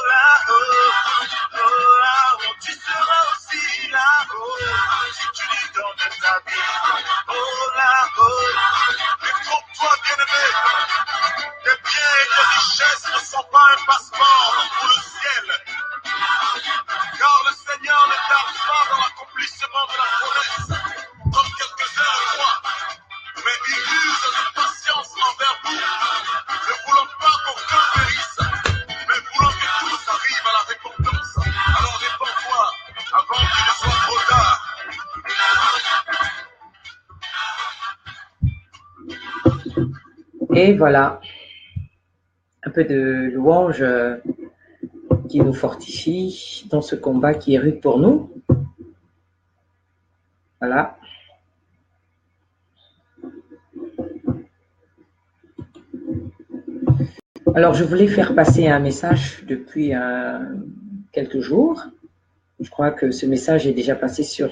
là-haut, oh là-haut, tu seras aussi là-haut, si tu lui donnes ta vie, oh là-haut, mais trompe-toi bien-aimé, tes biens et tes richesses ne sont pas un passeport pour le ciel, car le Seigneur ne tarde pas dans l'accomplissement de la promesse, comme quelques-uns le croient, mais il use de patience envers vous, ne voulons pas qu'aucun périsse, mais voulons que tous arrivent à la récompense. Alors réponds-toi avant qu'il ne soit trop tard. Et voilà, un peu de louange qui nous fortifie dans ce combat qui est rude pour nous. Voilà. Alors, je voulais faire passer un message depuis quelques jours. Je crois que ce message est déjà passé sur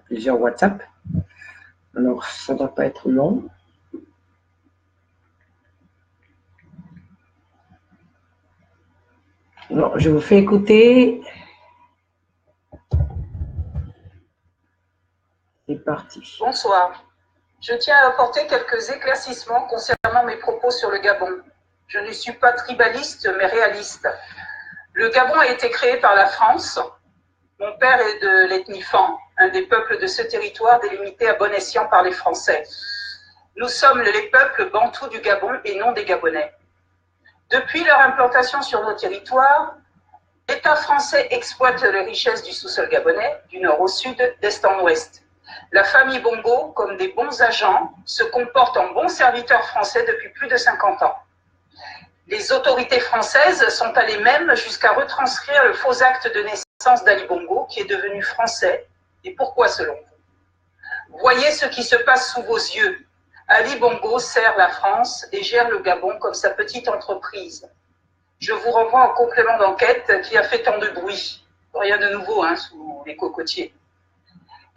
plusieurs WhatsApp. Alors, ça ne doit pas être long. Alors, je vous fais écouter. C'est parti. Bonsoir. Je tiens à apporter quelques éclaircissements concernant mes propos sur le Gabon. Je ne suis pas tribaliste, mais réaliste. Le Gabon a été créé par la France. Mon père est de l'ethnie Fan, un des peuples de ce territoire délimité à bon escient par les Français. Nous sommes les peuples bantous du Gabon et non des Gabonais. Depuis leur implantation sur nos territoires, l'État français exploite les richesses du sous-sol gabonais, du nord au sud, d'est en ouest. La famille Bongo, comme des bons agents, se comporte en bons serviteurs français depuis plus de 50 ans. Les autorités françaises sont allées même jusqu'à retranscrire le faux acte de naissance d'Ali Bongo, qui est devenu français. Et pourquoi selon vous? Voyez ce qui se passe sous vos yeux. Ali Bongo sert la France et gère le Gabon comme sa petite entreprise. Je vous renvoie en complément d'enquête qui a fait tant de bruit. Rien de nouveau sous les cocotiers.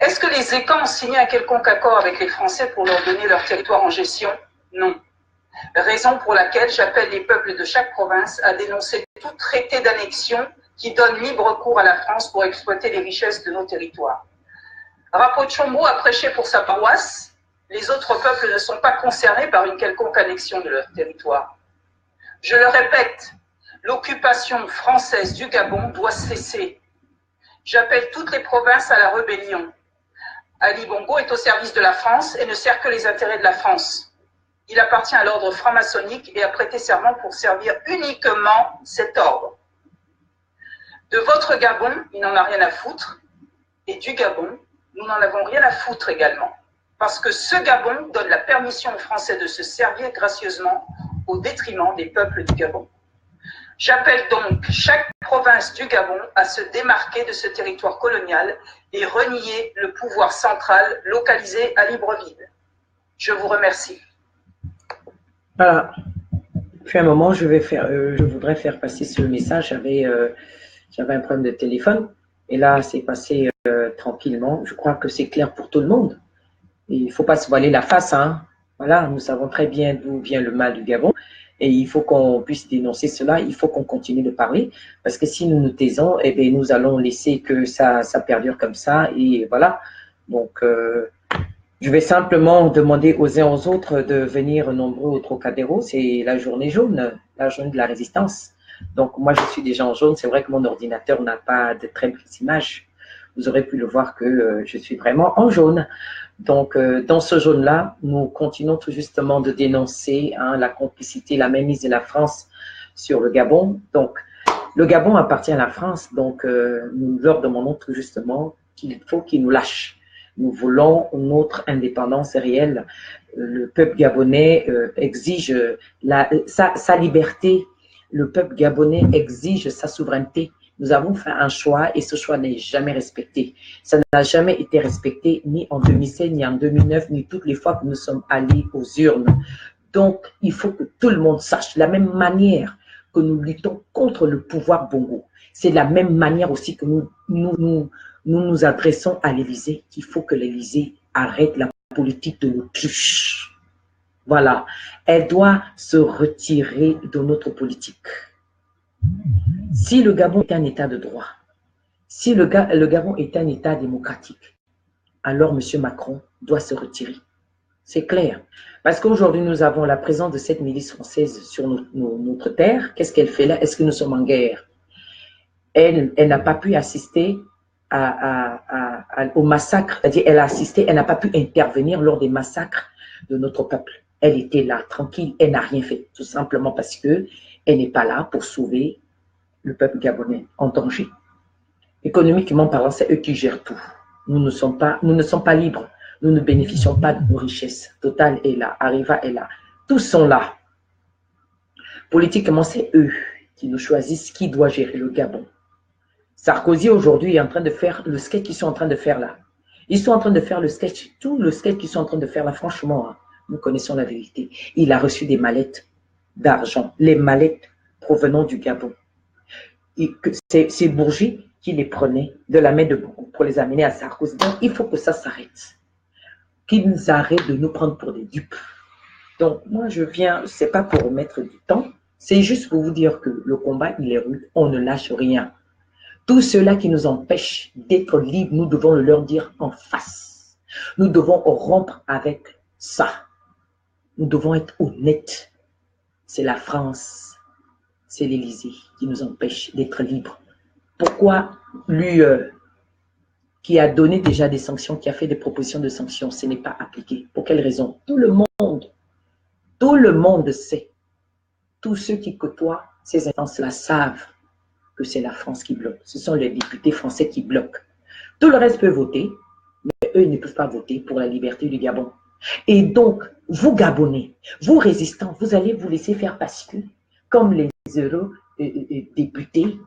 Est-ce que les Écans ont signé un quelconque accord avec les Français pour leur donner leur territoire en gestion? Non. Raison pour laquelle j'appelle les peuples de chaque province à dénoncer tout traité d'annexion qui donne libre cours à la France pour exploiter les richesses de nos territoires. Rapotchombo a prêché pour sa paroisse. Les autres peuples ne sont pas concernés par une quelconque annexion de leur territoire. Je le répète, l'occupation française du Gabon doit cesser. J'appelle toutes les provinces à la rébellion. Ali Bongo est au service de la France et ne sert que les intérêts de la France. Il appartient à l'ordre franc-maçonnique et a prêté serment pour servir uniquement cet ordre. De votre Gabon, il n'en a rien à foutre. Et du Gabon, nous n'en avons rien à foutre également. Parce que ce Gabon donne la permission aux Français de se servir gracieusement au détriment des peuples du Gabon. J'appelle donc chaque province du Gabon à se démarquer de ce territoire colonial et renier le pouvoir central localisé à Libreville. Je vous remercie. Voilà. Depuis un moment, je voudrais faire passer ce message. J'avais un problème de téléphone et là, c'est passé tranquillement. Je crois que c'est clair pour tout le monde. Et il ne faut pas se voiler la face. Voilà, nous savons très bien d'où vient le mal du Gabon. Et il faut qu'on puisse dénoncer cela, il faut qu'on continue de parler, parce que si nous nous taisons, eh bien, nous allons laisser que ça perdure comme ça, et voilà. Donc, je vais simplement demander aux uns aux autres de venir nombreux au Trocadéro, c'est la journée jaune, la journée de la résistance. Donc, moi, je suis déjà en jaune, c'est vrai que mon ordinateur n'a pas de très belles images. Vous aurez pu le voir que je suis vraiment en jaune. Donc, dans ce jaune-là, nous continuons tout justement de dénoncer la complicité, la mainmise de la France sur le Gabon. Donc, le Gabon appartient à la France, donc nous leur demandons tout justement qu'il faut qu'ils nous lâchent. Nous voulons notre indépendance réelle. Le peuple gabonais exige sa liberté. Le peuple gabonais exige sa souveraineté. Nous avons fait un choix et ce choix n'est jamais respecté. Ça n'a jamais été respecté ni en 2016, ni en 2009, ni toutes les fois que nous sommes allés aux urnes. Donc, il faut que tout le monde sache, de la même manière que nous luttons contre le pouvoir Bongo, c'est de la même manière aussi que nous adressons à l'Élysée, qu'il faut que l'Élysée arrête la politique de l'autruche. Voilà, elle doit se retirer de notre politique. Si le Gabon est un État de droit, si le Gabon est un État démocratique, alors M. Macron doit se retirer. C'est clair. Parce qu'aujourd'hui, nous avons la présence de cette milice française sur notre terre. Qu'est-ce qu'elle fait là? Est-ce que nous sommes en guerre? Elle n'a pas pu assister au massacre. C'est-à-dire, elle a assisté, elle n'a pas pu intervenir lors des massacres de notre peuple. Elle était là, tranquille, elle n'a rien fait. Tout simplement parce qu'elle n'est pas là pour sauver le peuple gabonais en danger. Économiquement parlant, c'est eux qui gèrent tout. Nous ne sommes pas libres. Nous ne bénéficions pas de nos richesses. Total est là, Arriva est là. Tous sont là. Politiquement, c'est eux qui nous choisissent qui doit gérer le Gabon. Sarkozy aujourd'hui est en train de faire le sketch qu'ils sont en train de faire là. Ils sont en train de faire le sketch, tout le sketch qu'ils sont en train de faire là, franchement, hein, nous connaissons la vérité. Il a reçu des mallettes d'argent, les mallettes provenant du Gabon. C'est Bourgi qui les prenait de la main de beaucoup pour les amener à Sarkozy. Donc, il faut que ça s'arrête. Qu'ils arrêtent de nous prendre pour des dupes. Donc, moi, je viens, c'est pas pour mettre du temps, c'est juste pour vous dire que le combat, il est rude, on ne lâche rien. Tout cela qui nous empêche d'être libres, nous devons le leur dire en face. Nous devons rompre avec ça. Nous devons être honnêtes. C'est la France, c'est l'Élysée qui nous empêche d'être libres. Pourquoi l'UE, qui a donné déjà des sanctions, qui a fait des propositions de sanctions, ce n'est pas appliqué? Pour quelle raison? Tout le monde sait. Tous ceux qui côtoient ces instances-là savent que c'est la France qui bloque. Ce sont les députés français qui bloquent. Tout le reste peut voter, mais eux, ils ne peuvent pas voter pour la liberté du Gabon. Et donc, vous Gabonais, vous résistants, vous allez vous laisser faire parce que, comme les eurodéputés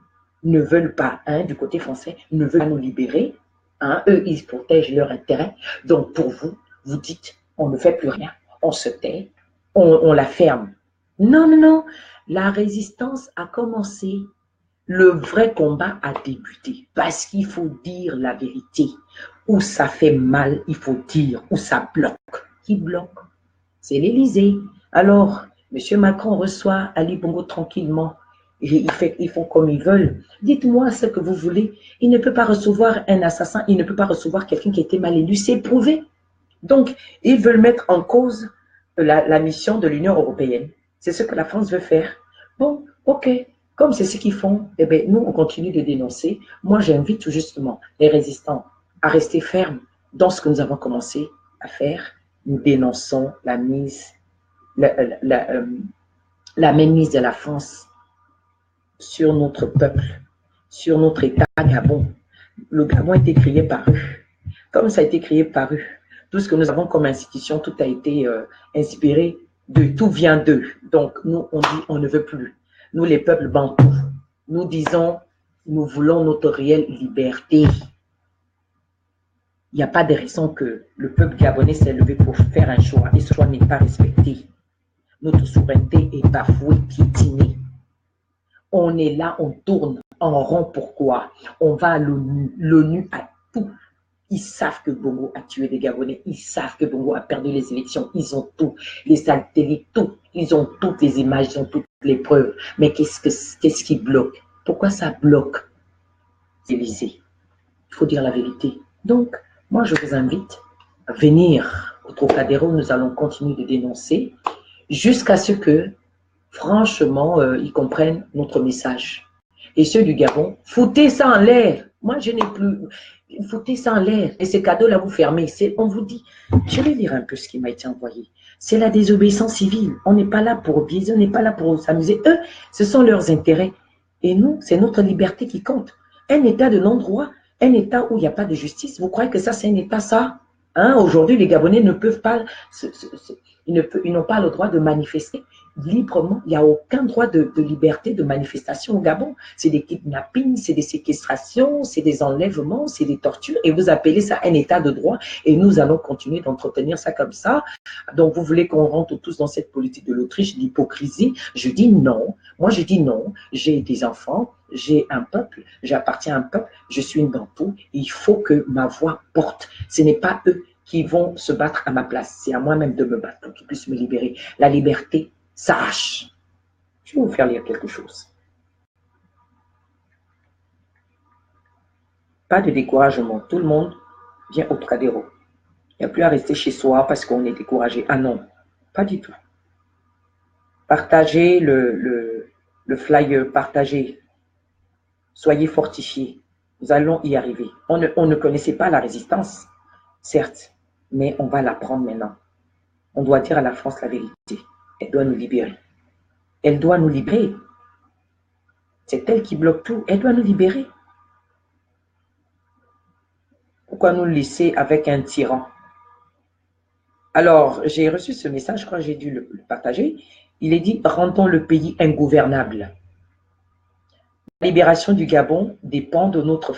ne veulent pas, hein, du côté français, ne veulent pas nous libérer, hein, eux, ils protègent leurs intérêts. Donc, pour vous, vous dites, on ne fait plus rien, on se tait, on la ferme. Non, non, non, la résistance a commencé. Le vrai combat a débuté parce qu'il faut dire la vérité. Où ça fait mal, il faut dire. Où ça bloque. Qui bloque? C'est l'Élysée. Alors, M. Macron reçoit Ali Bongo tranquillement. Ils font comme ils veulent. Dites-moi ce que vous voulez. Il ne peut pas recevoir un assassin. Il ne peut pas recevoir quelqu'un qui a été mal élu. C'est prouvé. Donc, ils veulent mettre en cause la mission de l'Union européenne. C'est ce que la France veut faire. Bon, ok. Comme c'est ce qu'ils font, eh bien, nous, on continue de dénoncer. Moi, j'invite tout justement les résistants à rester fermes dans ce que nous avons commencé à faire. Nous dénonçons la mainmise de la France sur notre peuple, sur notre État Gabon. Le Gabon a été créé par eux. Comme ça a été créé par eux, tout ce que nous avons comme institution, tout a été inspiré d'eux, tout vient d'eux. Donc, nous, on dit, on ne veut plus. Nous, les peuples bantous, nous disons, nous voulons notre réelle liberté. Il n'y a pas de raison que le peuple gabonais s'est levé pour faire un choix et ce choix n'est pas respecté. Notre souveraineté est bafouée, piétinée. On est là, on tourne en rond. Pourquoi? On va à l'ONU. L'ONU a tout. Ils savent que Bongo a tué des Gabonais. Ils savent que Bongo a perdu les élections. Ils ont tout. Les satellites, tout. Ils ont toutes les images, ils ont toutes les preuves. Mais qu'est-ce qui bloque? Pourquoi ça bloque? L'Élysée. Il faut dire la vérité. Donc, moi, je vous invite à venir au Trocadéro. Nous allons continuer de dénoncer jusqu'à ce que, franchement, ils comprennent notre message. Et ceux du Gabon, foutez ça en l'air. Moi, je n'ai plus... Foutez ça en l'air. Et ces cadeaux-là, vous fermez. On vous dit, je vais lire un peu ce qui m'a été envoyé. C'est la désobéissance civile. On n'est pas là pour biaiser, on n'est pas là pour s'amuser. Eux, ce sont leurs intérêts. Et nous, c'est notre liberté qui compte. Un État de non-droit, un État où il n'y a pas de justice, vous croyez que ça, c'est un État, ça? Hein? Aujourd'hui, les Gabonais ne peuvent pas... Ils n'ont pas le droit de manifester librement. Il n'y a aucun droit de liberté de manifestation au Gabon. C'est des kidnappings, c'est des séquestrations, c'est des enlèvements, c'est des tortures. Et vous appelez ça un état de droit. Et nous allons continuer d'entretenir ça comme ça. Donc, vous voulez qu'on rentre tous dans cette politique de l'Autriche, d'hypocrisie? Je dis non. Moi, je dis non. J'ai des enfants, j'ai un peuple, j'appartiens à un peuple, je suis une Bantou. Il faut que ma voix porte. Ce n'est pas eux qui vont se battre à ma place. C'est à moi-même de me battre pour qu'ils puissent me libérer. La liberté s'arrache. Je vais vous faire lire quelque chose. Pas de découragement. Tout le monde vient au Trocadéro. Il n'y a plus à rester chez soi parce qu'on est découragé. Ah non, pas du tout. Partagez le flyer, partagez. Soyez fortifiés. Nous allons y arriver. On ne connaissait pas la résistance, certes, mais on va l'apprendre maintenant. On doit dire à la France la vérité. Elle doit nous libérer. Elle doit nous libérer. C'est elle qui bloque tout. Elle doit nous libérer. Pourquoi nous laisser avec un tyran? Alors, j'ai reçu ce message, je crois que j'ai dû le partager. Il est dit, rendons le pays ingouvernable. La libération du Gabon dépend de notre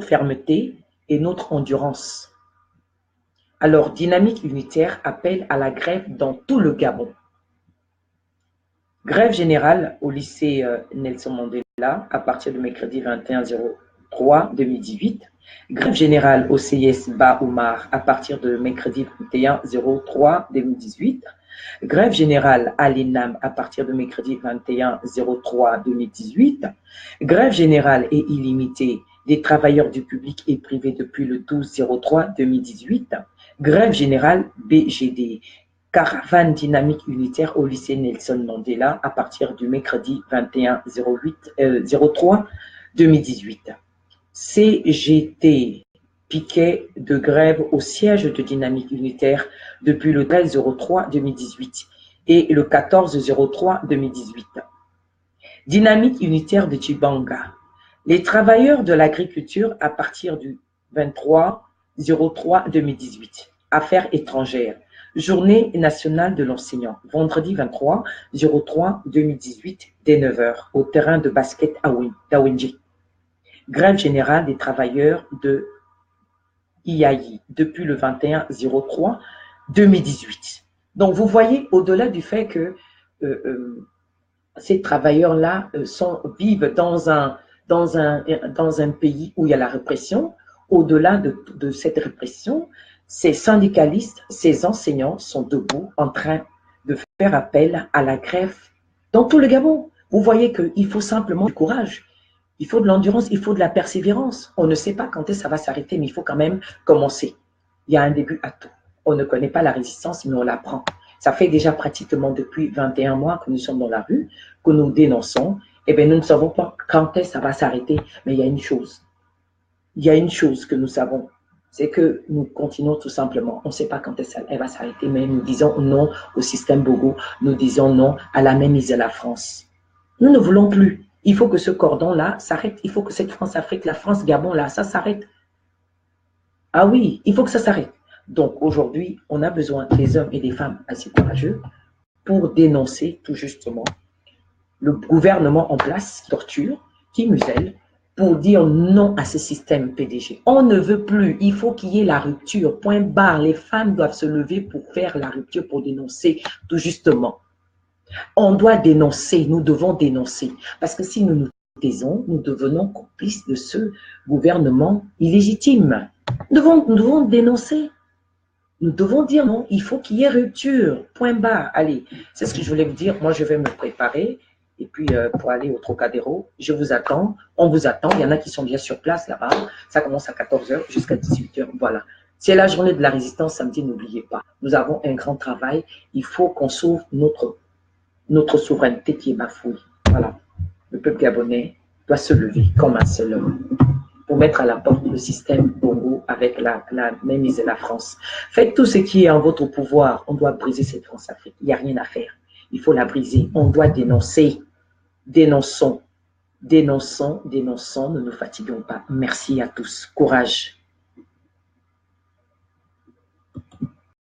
fermeté et notre endurance. Alors, Dynamique Unitaire appelle à la grève dans tout le Gabon. Grève générale au lycée Nelson Mandela à partir de mercredi 21/03/2018. Grève générale au CIS Ba Oumar à partir de mercredi 21/03/2018. Grève générale à l'INAM à partir de mercredi 21/03/2018. Grève générale et illimitée des travailleurs du public et privé depuis le 12/03/2018. Grève générale BGD. Caravane dynamique unitaire au lycée Nelson Mandela à partir du mercredi 21/03/2018. CGT piquet de grève au siège de Dynamique Unitaire depuis le 13/03/2018 et le 14/03/2018. Dynamique Unitaire de Tchibanga. Les travailleurs de l'agriculture à partir du 23/03/2018. Affaires étrangères. Journée nationale de l'enseignant. Vendredi 23/03/2018 dès 9h au terrain de basket d'Awinji. Grève générale des travailleurs de IAI depuis le 21/03/2018. Donc, vous voyez, au-delà du fait que ces travailleurs-là vivent dans un pays où il y a la répression, au-delà de cette répression, ces syndicalistes, ces enseignants sont debout en train de faire appel à la grève dans tout le Gabon. Vous voyez qu'il faut simplement du courage. Il faut de l'endurance, il faut de la persévérance. On ne sait pas quand ça va s'arrêter, mais il faut quand même commencer. Il y a un début à tout. On ne connaît pas la résistance, mais on l'apprend. Ça fait déjà pratiquement depuis 21 mois que nous sommes dans la rue, que nous dénonçons. Eh bien, nous ne savons pas quand ça va s'arrêter, mais il y a une chose. Il y a une chose que nous savons, c'est que nous continuons tout simplement. On ne sait pas quand elle va s'arrêter, mais nous disons non au système Bogo. Nous disons non à la mainmise de la France. Nous ne voulons plus. Il faut que ce cordon-là s'arrête. Il faut que cette France-Afrique, la France-Gabon-là, ça s'arrête. Ah oui, il faut que ça s'arrête. Donc aujourd'hui, on a besoin des hommes et des femmes assez courageux pour dénoncer tout justement le gouvernement en place, torture, qui muselle, pour dire non à ce système PDG. On ne veut plus, il faut qu'il y ait la rupture, point barre. Les femmes doivent se lever pour faire la rupture, pour dénoncer tout justement. On doit dénoncer, nous devons dénoncer. Parce que si nous nous taisons, nous devenons complices de ce gouvernement illégitime. Nous devons dénoncer. Nous devons dire non, il faut qu'il y ait rupture, point barre. Allez, c'est ce que je voulais vous dire. Moi, je vais me préparer. Et puis, pour aller au Trocadéro, je vous attends. On vous attend. Il y en a qui sont bien sur place là-bas. Ça commence à 14h jusqu'à 18h. Voilà. C'est la journée de la résistance samedi, n'oubliez pas. Nous avons un grand travail. Il faut qu'on sauve notre souveraineté qui est bafouée. Voilà. Le peuple gabonais doit se lever comme un seul homme pour mettre à la porte le système Bongo avec la mainmise de la France. Faites tout ce qui est en votre pouvoir. On doit briser cette France-Afrique. Il n'y a rien à faire. Il faut la briser. On doit dénoncer. Dénonçons. Dénonçons, dénonçons. Ne nous fatiguons pas. Merci à tous. Courage.